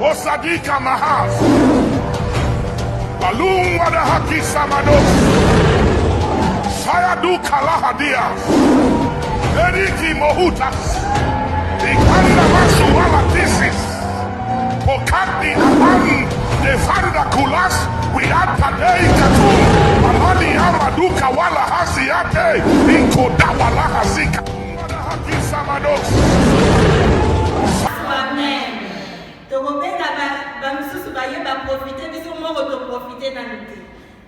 Osadika Mahas. Balum Wadahaki Samados. Sayadu Kalahadias. Eriki Mohutas. Ikanda Masuwala Tisis. Okati Aman. Defanda Kulas. Wiatadei Katum. Amani Amaduka Wala Hasiate. Inkodawala Hasika. Wadahaki Samados. Amen.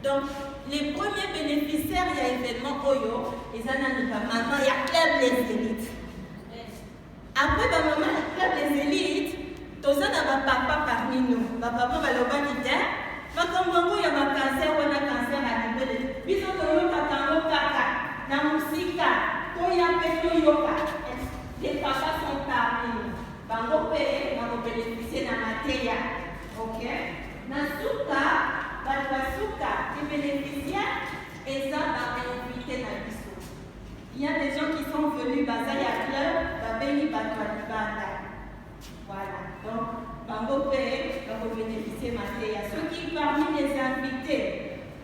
Donc, les premiers bénéficiaires, il y a l'événement Oyo, et ça n'a pas maman, il y a club les élites. Après, maman, il club les élites, tout ça n'a pas papa parmi nous. Papa va le bas du terre, ma kambango, il y a ma cancer, ou un cancer à l'île. Puis on a un kaka, na musika, toya peto yoka. Les papas sont parmi nous. Bango paye, bango bénéficier na mateya. Ok? Na suka, Batwasuka, les bénéficiaires, et ça va inviter na biso. Il y a des gens qui sont venus, Bazaya Club, Babeni Batwalibanda. Voilà. Donc, bango paye, bango bénéficier mateya. Ceux qui parmi les invités,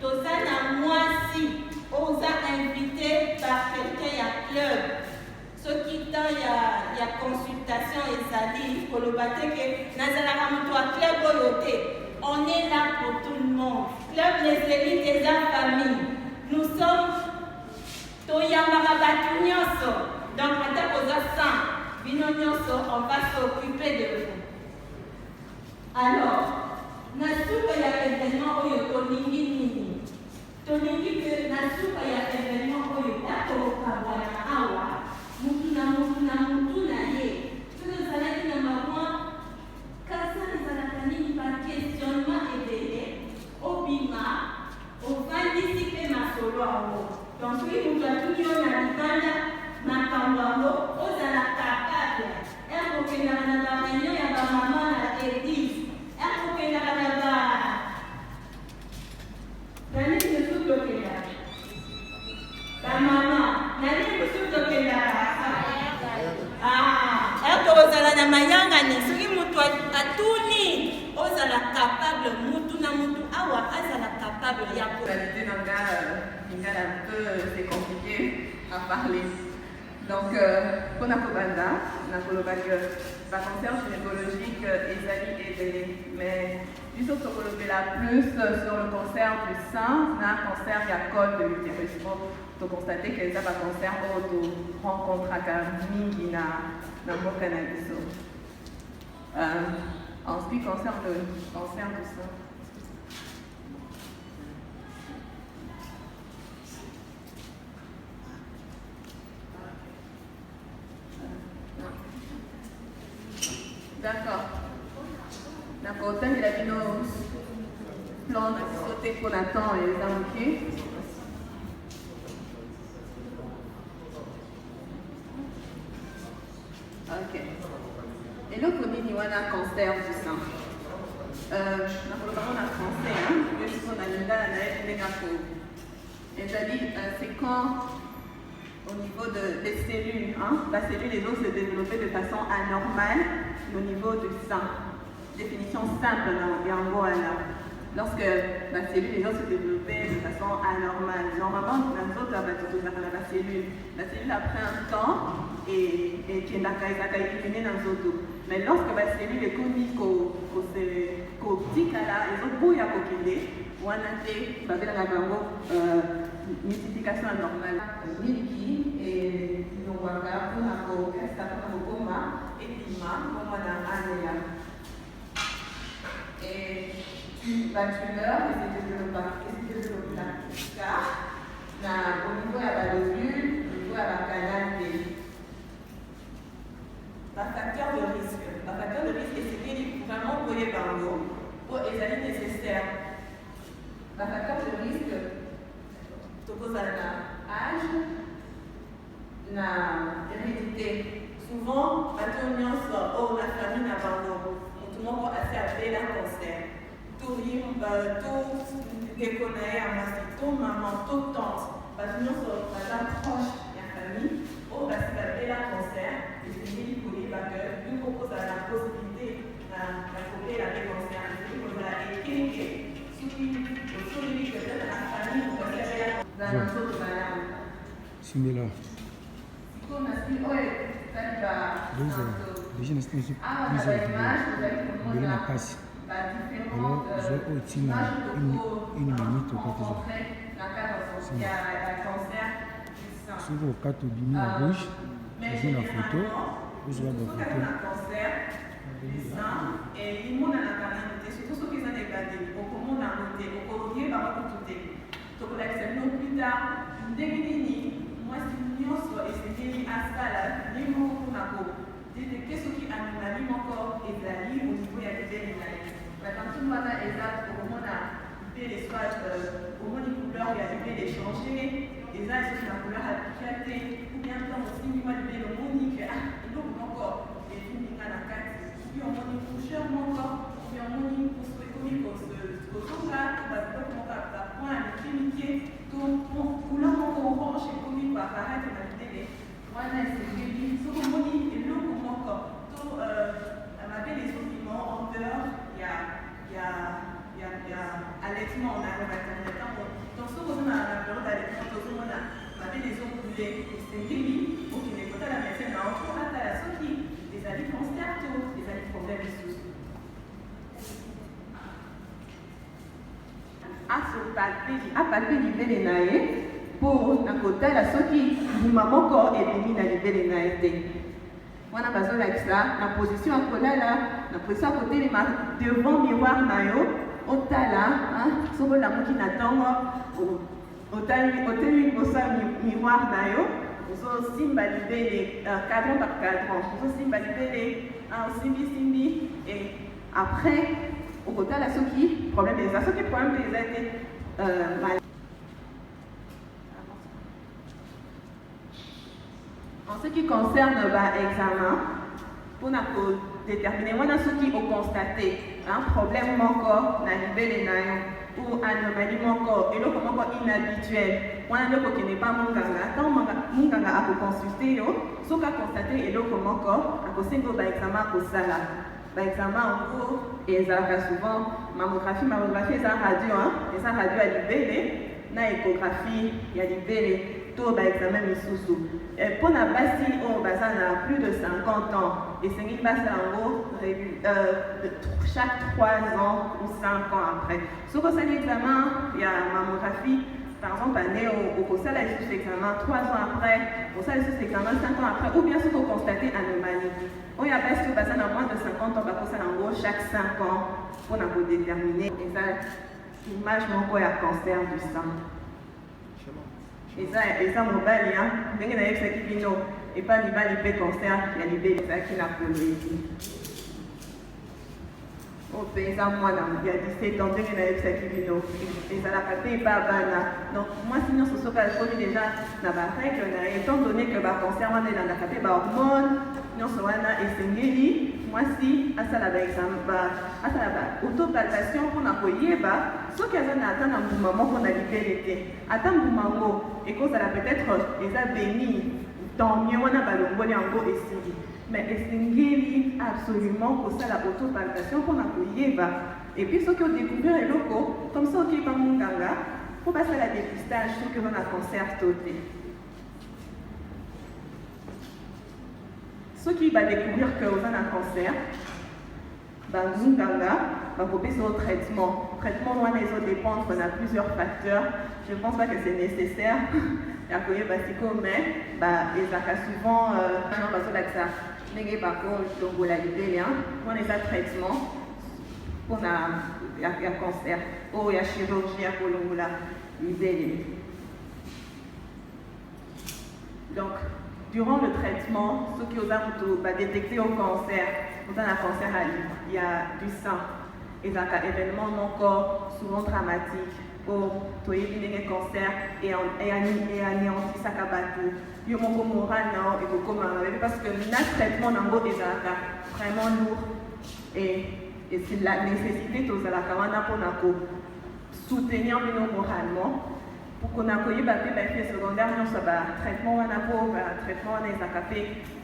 tout ça na moi si, on a invité par quelqu'un à club. Ce qui temps, il y a consultation et ça dit, pour le bâtir que on est là pour tout le monde. Club les élites des familles. Nous sommes Toyamarabatou Nyoso. Donc, on va s'occuper de vous. Alors, Nasuka y a événement Oyo Toningi Nini. Toningi que Nasuka y a événement Oyo Tako Kawana Awa. Mutuna ye. Tout le salarié n'a pas quand ça les salariés par questionnement éveillé, au bima, au fin d'ici ma solo en haut. Donc oui, nous avons tout yon à l'Ibanda, ma kambango, aux à la capable. Elle faut que la réunion y a ma maman à l'église. Elle faut que la Nani ne souffle que là. La maman, Nani ne souffle que là. Na mayanga ni soki mutu atuni ozala capable mutu na mutu awa azala capable ya ko réalité un peu c'est compliqué à parler. Donc pour Nakobanda, la cancer gynécologique Ezali et mais du tout sur le plus sur le cancer du sein, un cancer qui a col de l'utérus. Pour constater que ça va cancer au rencontre à mingi na cannabis. Ensuite, cancer du sein. D'accord. D'accord, autant il a vu nos plans de sauter qu'on attend et les indiquer. Ok. Et là, on dit un cancer du sein. On a français, puisqu'on a mis là, et c'est quand, au niveau des cellules, la cellule les os se développer de façon anormale au niveau du sein. Définition simple dans Yangoala. Lorsque la cellule les os se développer de façon anormale. Normalement, dans les autres, la cellule après un temps et qui est éliminée dans les autres. Mais lorsque la cellule est connue qu'au petit cas là, les autres bouillent à coquiller, ou en été, ça veut dire multiplication anormale. Miliki et Nowaka, Punako, Kastapakoma, et Pima, comme on a Anéa. Et la tumeur, et c'est développé au niveau de la lobule, au niveau de la canal. Le facteur de risque. Le facteur de risque, c'est vraiment pour les bandeaux, pour les années nécessaires. Le facteur de risque, c'est l'âge, l'hérédité. Souvent, quand on la famille n'a pas tout le monde a assez la cancer. Tout déconner à ma tout maman, tout tante. Parce que nous sommes proche de la famille, on va se faire la cancer. Et c'est une pour les bagueurs, une propose à la possibilité de la Simila. Kuna si oye taliba. Déjà na station Ah, on a plusieurs l'image, vous allez vidéos. comprendre Na passe. la différence. Alors, je vais aussi une minute au cas Il y a un cancer du sein. Souvent au cas où bimi à gauche, j'ai la photo. Vous avez la photo. Un cancer du sein et il monde a noté surtout ceux qui ont regardé au monde a noté au collier par rapport tout est. Donc là c'est non plus tard ndengini moi c'est nyonso et c'est lié à ça là ni mon kunako de qu'est-ce qui animali encore ezali au niveau ya bébé naï. Maintenant tout le monde a exact au moment a les soit au moins les couleurs il y a des échangés et ça c'est la couleur habituelle ou bien temps aussi moi le monique ah et donc encore et tout ni kana kati puis on moni coucheur encore puis on moni pour ce comique au soja va donc mon cap point chimique donc couleur encore orange et comique va apparaître dans la télé moi là c'est que ce qu'on moni et le encore tout ma belle les piments en dehors il y a allaitement on a donc ce qu'on a la période d'allaitement tout le monde a des eaux coulées c'est lié au qui n'est pas la médecine en cours à la sortie des alliés constatés des alliés problèmes sous à palper libéré naé pour na côté la sortie du maman corps et demi na libéré naé on a besoin de ça la position à côté là la position à côté devant miroir nayo otala soko la moki na ntongo otali kosa miroir na yo ozosimba libele cadran par cadran ozosimba libele osimbisimbi et après okotala soki problème eza soki problème eza te en ce qui concerne l'examen pour déterminer wana soki oconstaté un problème encore na libele na yo ou anomalie moko eloko moko inhabituel wana eloko qui n'est pas munganga tant munganga akoconsulte yo soki aconstaté eloko moko akosenga baexamen akosala baexamen yango ezalaka souvent mammographie eza radio ya libele na échographie ya libele to baexamen misusu mpo na basi oyo baza na plus de 50 ans esengi basala yango chaque 3 ans ou 5 ans après soki osali examen ya mammographie par exemple année okosala lisusu examen 3 ans après osala lisusu examen 5 ans après ou bien soki okonstate anomalie oyo ya basi oyo baza na moins de 50 ans bakosala yango chaque 5 ans mpona kodétermine eza image moko ya cancer du sein eza mobali ndenge nayebisaki bino epa libali mpe cancer ya libele ezalaki na koloezi oyo mpe eza mwana ya 17 ans ndenge nayebisaki bino ezalaka mpe epa bana donc mwasi nyonso soki akomi deja na barègle na ye étant donné que bacancer wana elandaka mpe bahormone nyonso wana esengeli mwasi asala autopalpation mpona koyeba soki aza na ata na mbuma moko na libele te ata mbuma yango ekozala peut-être eza béni tant mieux wana balongoli yango esili mais esengeli absolument kosala autopalpation mpona koyeba et puis soki odécouvrir eloko comme ça okeyeba monganga mpo basala dépistage soki oza na cancer to te soki badécouvrir que oza na cancer bazunganga bakopesa au traitement wana ezodépendre na plusieurs facteurs je pense pas que c'est nécessaire ya koyeba siko mais ezalaka souvent bazolakisa ndenge bakolongola libele wana eza traitement mpona ya cancer oyo ya chirurgie ya kolongola libele donc durant le traitement soki oza moto badétecte au cancer oza na cancer du sein ezalaka événement moko souvent dramatique po toyebi ndenge cancer eanéantisaka bato yo moko moral na yo ekokoma mabe parce que na traitement nango ezalaka vraiment lourd et c'est la nécessité tozalaka wana mpona kosoutenir bino moralement mpona koyeba mpe baeffet secondaire nyonso batraitement wana po batraitement wana ezalaka mpe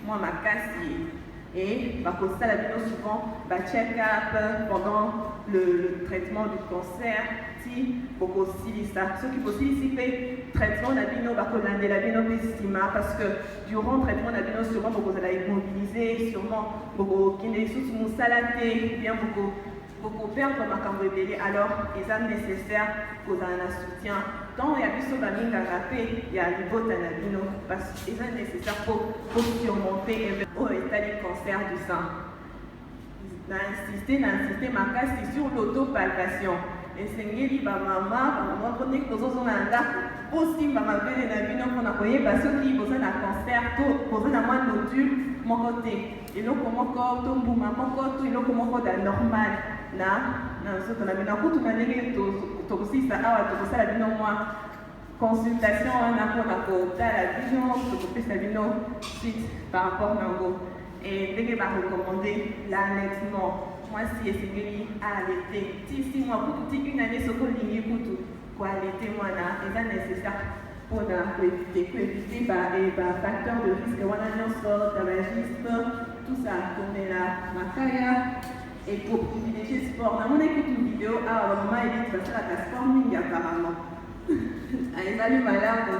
mwa makasi Et ça la bino souvent check-up pendant le traitement du cancer. Si beaucoup aussi ça, ceux qui possible ici fait traitement la bino bakolande la bino estima parce que durant le traitement la bino sûrement beaucoup ça va immobiliser, sûrement beaucoup qui n'est sous mon salaté, bien beaucoup perdre ma cambrébélé, alors il est nécessaire pour un soutien. Tant il y a plus de baminga rapé, il y a le vote à la bino parce qu'il est nécessaire pour surmonter l'état du cancer du sein. D'insister ma casse sur l'autopalpation. Et c'est ce que maman connaît que nous avons un aussi maman belle na bino pour n'approuver parce que qui besoin d'un cancer tout besoin d'un moins nodule mon côté et donc comment corps tombe maman corps tout et donc comment corps normal na ce qu'on a mis dans tout manière to aussi ça a to ça la bino moi consultation on a pour la vision to faire la bino suite par rapport à ngo et dès que va recommander l'allaitement. Moi, si c'est à allaiter, si moi, pour une année, ce qu'on ligne pour allaiter, moi, c'est nécessaire pour éviter facteur de risque, on a tabagisme, tout ça, tourner la macaya, et pour privilégier le sport. Dans mon écoute une vidéo, maman, elle dit que ça la sport, apparemment. Elle a eu malade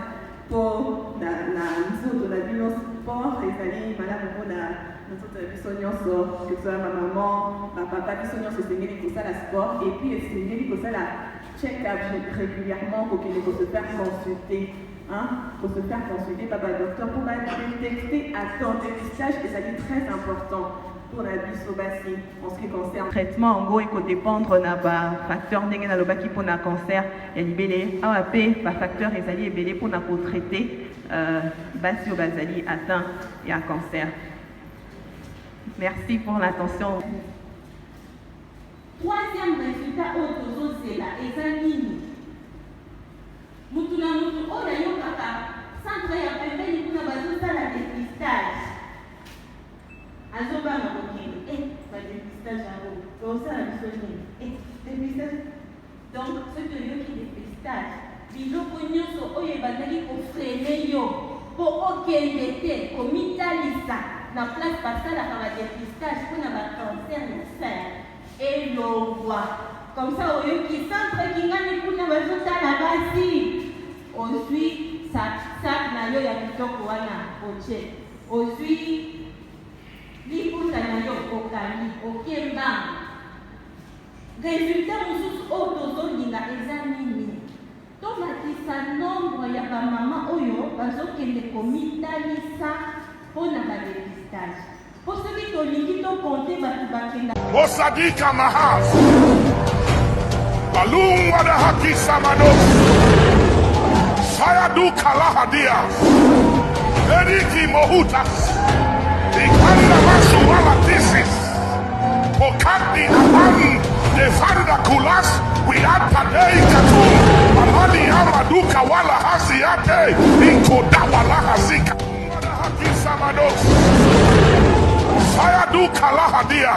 pour la zone de la violence sport, et elle a eu malade pour la. Nous avons que ce soit ma maman, ma papa, qui sont pour ça la sport, et puis essayer pour ça la check-up régulièrement pour qu'il faut se faire consulter. Pour se faire consulter par le docteur pour détecter à temps de dépistage, et ça est très important pour la bisobassie en ce qui concerne le traitement. En gros, il faut dépendre d'un facteur négatif pour le cancer. Il y a des AAP, par facteur, il y a pour traiter basobasali atteint et un cancer. Merci pour l'attention. Troisième résultat, c'est la examine. Mutuna mutu ola yokaka centre ya pembeni kuna bazuta la dépistage. Azoba na kokende ba dépistage yango. Kosa la bisoni. Dépistage. Donc ce que yo qui dépistage, biloko nyonso oyo bazali ko freiner yo po okende te komitalisa. La place basala la dépistage pour le cancer du sein et l'on voit comme ça au lieu qui centre qui gagne pour le résultat la base aussi ça na yo ya kitoko wana oche aussi liputa na yo okali okemba résultat mususu otozolinga examine to bakisa nombre ya bamama oyo bazokende komitalisa pour la dépistage. Pour ceux qui ont compté, Osadika Mahas Balungwa da Haki Samados Sayadu Kalahadia Eriki Mohutas Ikanda Masuwala Tisis Okati Aban de Farida Kulas Wiatadei Katum Amani Amaduka Wala Hasiate Inkodawala Hasika Samados Sayadu Kalahadia